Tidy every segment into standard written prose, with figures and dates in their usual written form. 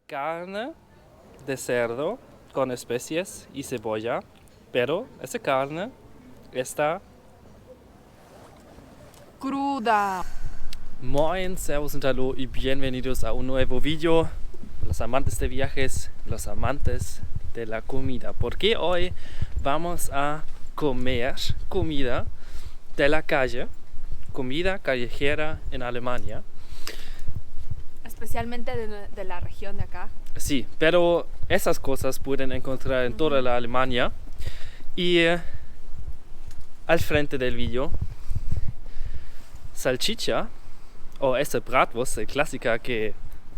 carne de cerdo con especies y cebolla, pero esa carne está... Cruda. Moin, servus und hallo y bienvenidos a un nuevo video. Los amantes de viajes, los amantes de la comida. Porque hoy vamos a comer comida de la calle, comida callejera en Alemania. Especialmente de la región de acá. Sí, pero esas cosas pueden encontrar en toda la Alemania. Y al frente del video, salchicha, o esa bratwurst, el clásica que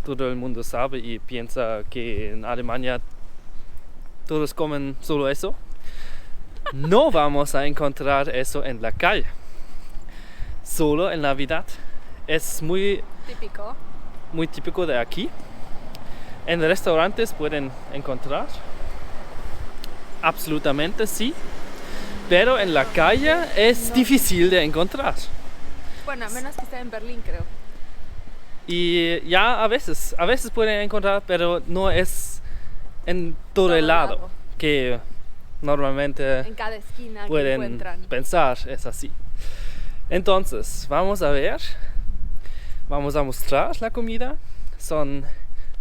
todo el mundo sabe y piensa que en Alemania todos comen solo eso. No vamos a encontrar eso en la calle, solo en Navidad. Es muy típico de aquí. En restaurantes pueden encontrar, absolutamente sí, pero en la calle es difícil de encontrar. Bueno, a menos que esté en Berlín, creo. Y ya a veces pueden encontrar, pero no es en todo el lado que normalmente en cada esquina pueden que encuentran. pensar es así. Entonces, vamos a mostrar la comida. Son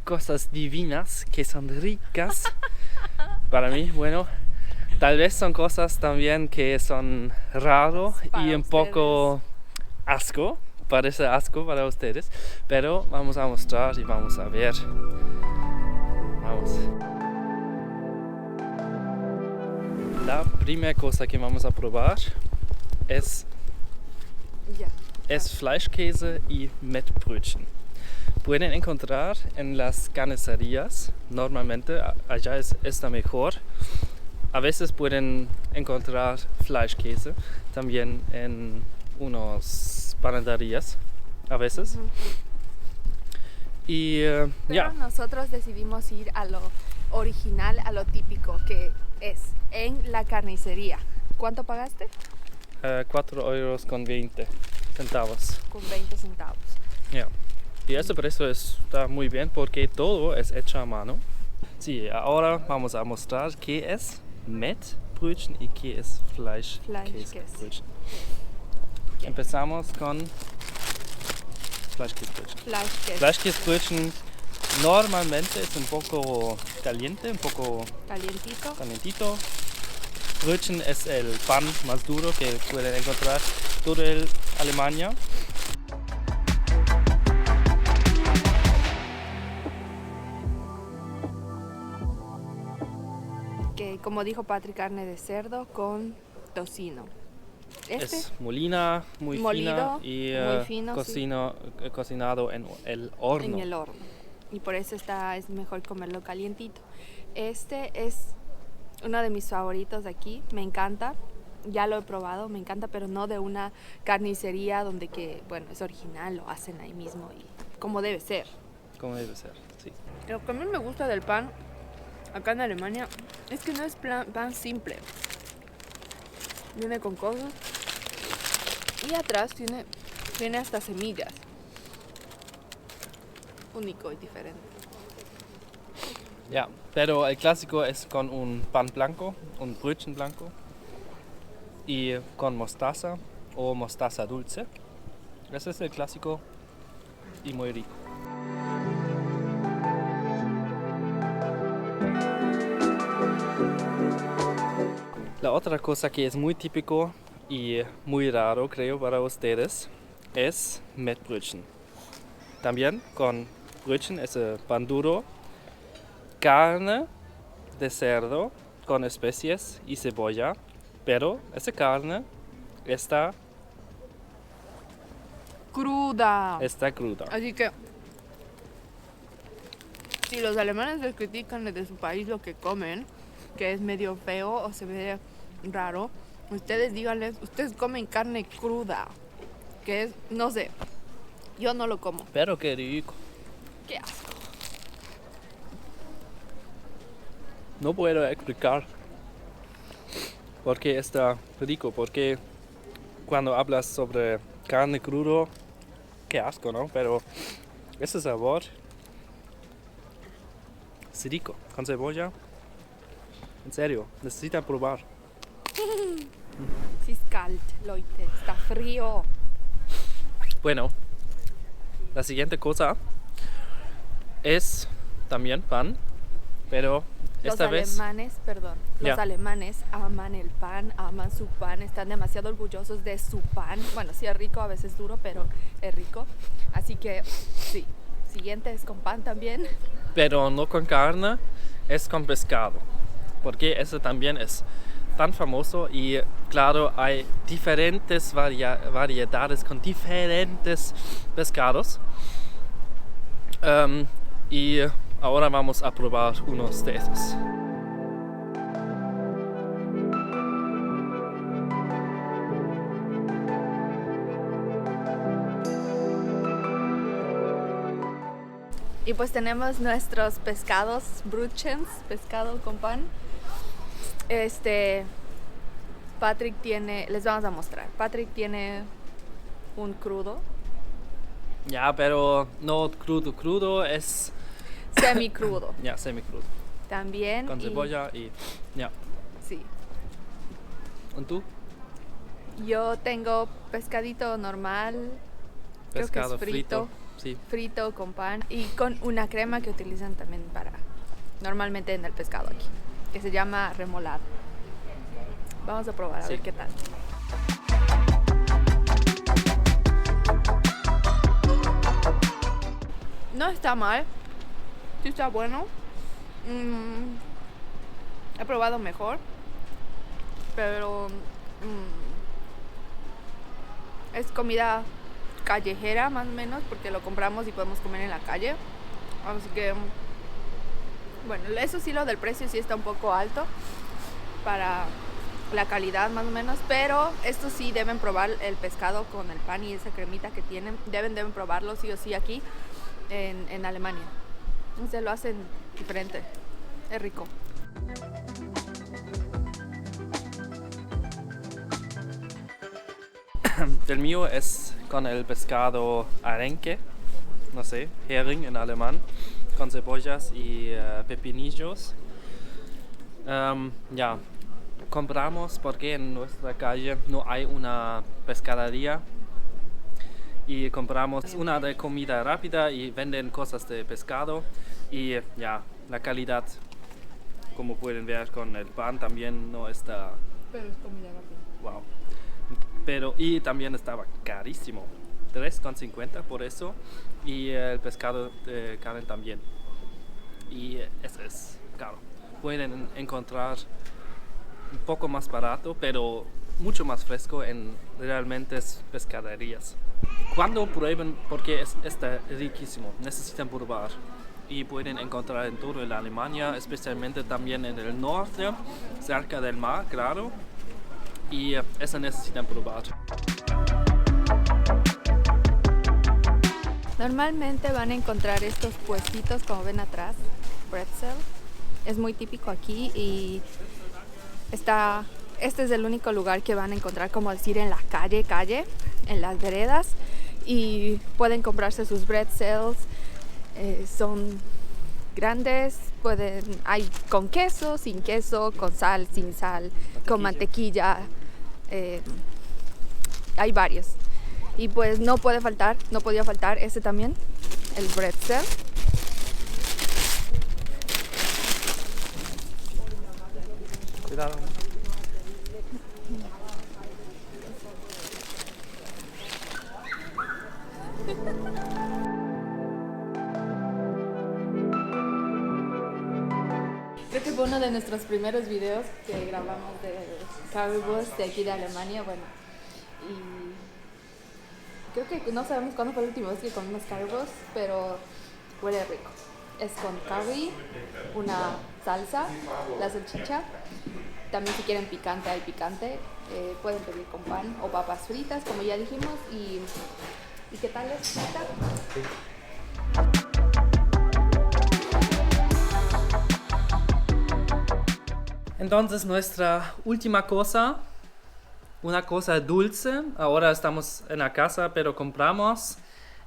cosas divinas, que son ricas para mí. Bueno, tal vez son cosas también que son raro para y un poco asco. Parece asco para ustedes, pero vamos a mostrar y vamos a ver. Vamos. La primera cosa que vamos a probar es Fleischkäse y Mettbrötchen. Pueden encontrar en las carnicerías, normalmente allá está mejor. A veces pueden encontrar Fleischkäse también en unos panaderías, a veces. Y pero nosotros decidimos ir a lo original, a lo típico, que es en la carnicería. ¿Cuánto pagaste? 4,20 euros. Con 20 centavos. Yeah. Y ese precio está muy bien porque todo es hecho a mano. Sí, ahora vamos a mostrar qué es Mettbrötchen y qué es Fleischkäsebrötchen. Empezamos con Fleischkäsebrötchen. Fleischkäsebrötchen normalmente es un poco caliente, un poco calientito. Brötchen es el pan más duro que pueden encontrar toda Alemania. Que, como dijo Patrick, carne de cerdo con tocino. Es molida, muy fina y muy fino, cocinado en el horno. En el horno. Y por eso es mejor comerlo calientito. Este es uno de mis favoritos de aquí. Me encanta. Ya lo he probado, me encanta, pero no de una carnicería donde es original, lo hacen ahí mismo y como debe ser. Como debe ser, sí. Lo que a mí me gusta del pan acá en Alemania es que no es pan simple. Viene con cosas y atrás tiene hasta semillas. Único y diferente. Ya, pero el clásico es con un pan blanco, un Brötchen blanco y con mostaza o mostaza dulce. Ese es el clásico y muy rico. La otra cosa que es muy típico y muy raro, creo, para ustedes es Mettbrötchen. También con Brötchen, ese pan duro, carne de cerdo con especies y cebolla, pero esa carne está cruda. Así que si los alemanes les critican desde su país lo que comen, que es medio feo o se ve raro, ustedes díganles, ustedes comen carne cruda, que es, no sé, yo no lo como. Pero qué rico. Qué asco. No puedo explicar por qué está rico, porque cuando hablas sobre carne crudo, qué asco, ¿no? Pero ese sabor Es rico, con cebolla. En serio, necesitan probar. Sí, es kalt, Leute. Está frío. Bueno, la siguiente cosa es también pan, pero esta vez... Los Ya. alemanes aman el pan, aman su pan, están demasiado orgullosos de su pan. Bueno, sí es rico, a veces duro, pero es rico. Así que sí, siguiente es con pan también. Pero no con carne, es con pescado. Porque ese también es tan famoso y claro, hay diferentes variedades con diferentes pescados. Y ahora vamos a probar unos de esos. Y pues tenemos nuestros pescados, Brötchens, pescado con pan. Patrick tiene, les vamos a mostrar. Patrick tiene un crudo, Ya, pero no crudo, es semicrudo ya semicrudo. también. Con cebolla y ya. Sí. ¿Y tú? Yo tengo pescadito normal, creo que Pescado es frito, Sí. frito con pan y con una crema que utilizan también para, normalmente en el pescado aquí, que se llama remolado. Vamos a probar a Sí. ver qué tal. No está mal, sí está bueno. He probado mejor, pero es comida callejera más o menos porque lo compramos y podemos comer en la calle. Así que, bueno, eso sí, lo del precio sí está un poco alto para la calidad más o menos, pero esto sí deben probar el pescado con el pan y esa cremita que tienen, deben probarlo sí o sí aquí en Alemania. Se lo hacen diferente, es rico. El mío es con el pescado arenque, no sé, Hering en alemán, con cebollas y pepinillos. Ya, compramos porque en nuestra calle no hay una pescadería y compramos una de comida rápida y venden cosas de pescado y ya, la calidad, como pueden ver con el pan, también no está, Pero es comida rápida. wow. Pero, y también estaba carísimo, 3,50 por eso, y el pescado de carne también. Y eso es caro. Pueden encontrar un poco más barato, pero mucho más fresco en realmente pescaderías. Cuando prueben, porque está riquísimo, necesitan probar. Y pueden encontrar en toda la Alemania, especialmente también en el norte, cerca del mar, claro. Y eso necesitan probar. Normalmente van a encontrar estos puestitos como ven atrás, pretzel. Es muy típico aquí y este es el único lugar que van a encontrar, como decir, en la calle, en las veredas. Y pueden comprarse sus pretzels, son grandes, hay con queso, sin queso, con sal, sin sal, con mantequilla. Hay varios. Y pues no podía faltar ese también, el pretzel. Cuidado. Creo que fue uno de nuestros primeros videos que grabamos de Currywurst de aquí de Alemania, bueno, y creo que no sabemos cuándo fue la última vez que comimos Currywurst, pero huele rico. Es con curry, una salsa, la salchicha, también si quieren picante hay picante, pueden pedir con pan o papas fritas, como ya dijimos, y ¿qué tal es? Entonces nuestra última cosa, una cosa dulce. Ahora estamos en la casa, pero compramos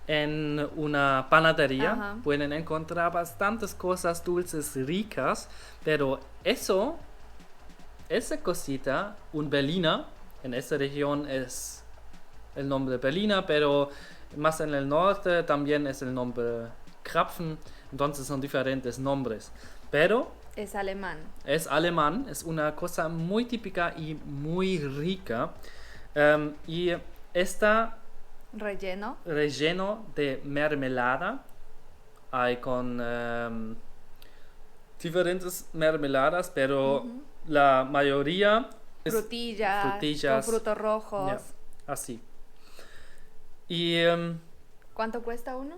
en una panadería Ajá. pueden encontrar bastantes cosas dulces ricas, pero esa cosita, un Berliner, en esta región es el nombre Berliner, pero más en el norte también es el nombre Krapfen, entonces son diferentes nombres. Pero Es alemán. es alemán, es una cosa muy típica y muy rica. Y está Relleno. relleno de mermelada. Hay con diferentes mermeladas, pero la mayoría es Frutillas. frutillas. Con frutos rojos. Ya, así. Y ¿Cuánto cuesta uno?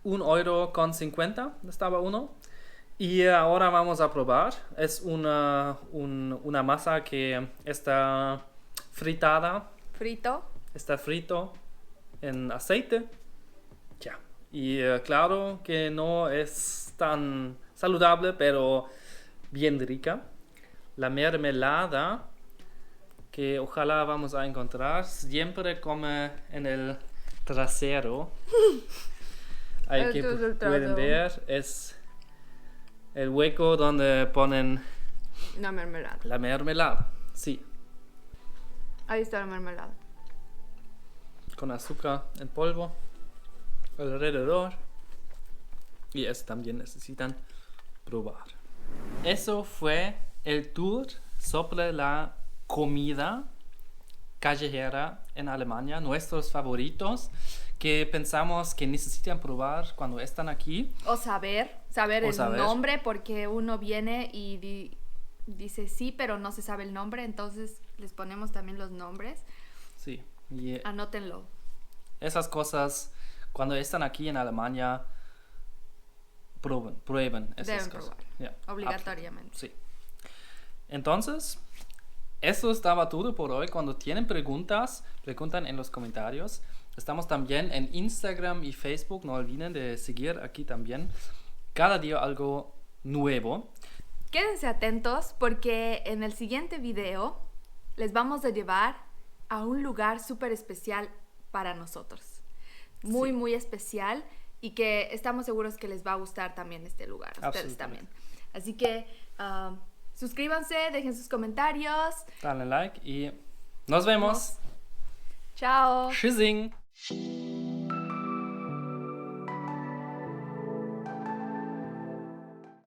1,50 € estaba uno. Y ahora vamos a probar. Es una masa que está fritada, Frito. está frito en aceite. Ya. Y claro que no es tan saludable, pero bien rica. La mermelada que ojalá vamos a encontrar siempre come en el trasero. Ahí que Esto es el pueden trasero. ver es el hueco donde ponen La mermelada. la mermelada. Sí, Ahí está la mermelada. con azúcar en polvo alrededor. Y eso también necesitan probar. Eso fue el tour sobre la comida callejera en Alemania, nuestros favoritos que pensamos que necesitan probar cuando están aquí. O saber O el saber. nombre, porque uno viene y dice sí, pero no se sabe el nombre, entonces les ponemos también los nombres. Sí, y Anótenlo. esas cosas, cuando están aquí en Alemania, prueben esas Deben cosas. probar, Ya, obligatoriamente. Sí. Entonces, eso estaba todo por hoy. Cuando tienen preguntas, preguntan en los comentarios. Estamos también en Instagram y Facebook. No olviden de seguir aquí también. Cada día algo nuevo. Quédense atentos porque en el siguiente video les vamos a llevar a un lugar súper especial para nosotros. Muy, Sí. muy especial y que estamos seguros que les va a gustar también este lugar. A ustedes Absolutamente. también. Así que suscríbanse, dejen sus comentarios. Dale like y nos vemos. Chao. Tschüssing.